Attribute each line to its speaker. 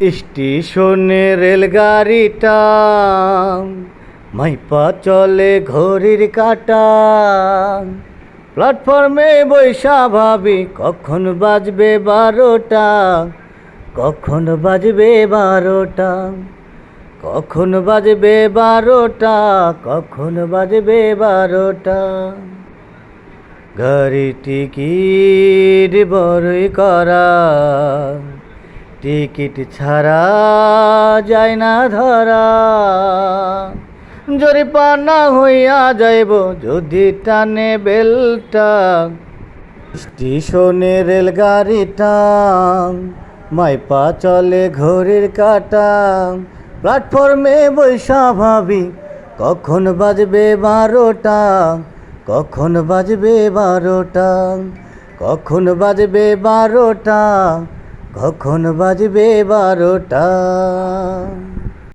Speaker 1: স্টেশনে রেলগাড়িটা মাইপা চলে ঘড়ির কাঁটা। প্ল্যাটফর্মে বৈশা ভাবি কখন বাজবে 12টা, কখন বাজবে 12টা, কখন বাজবে 12টা, কখন বাজবে 12টা। গাড়ি টিকিট বড়ই করা, টিকিট ছাড়া যায় না ধরা। জরিপানা হইয়া যাইব যদি টানে বেলটা। স্টেশনে রেলগাড়িটা মাইপা চলে ঘড়ির কাঁটা। প্ল্যাটফর্মে বৈশা ভাবি কখন বাজবে 12টা, কখন বাজবে 12টা, কখন বাজবে 12টা, কখন বাজবে 12টা।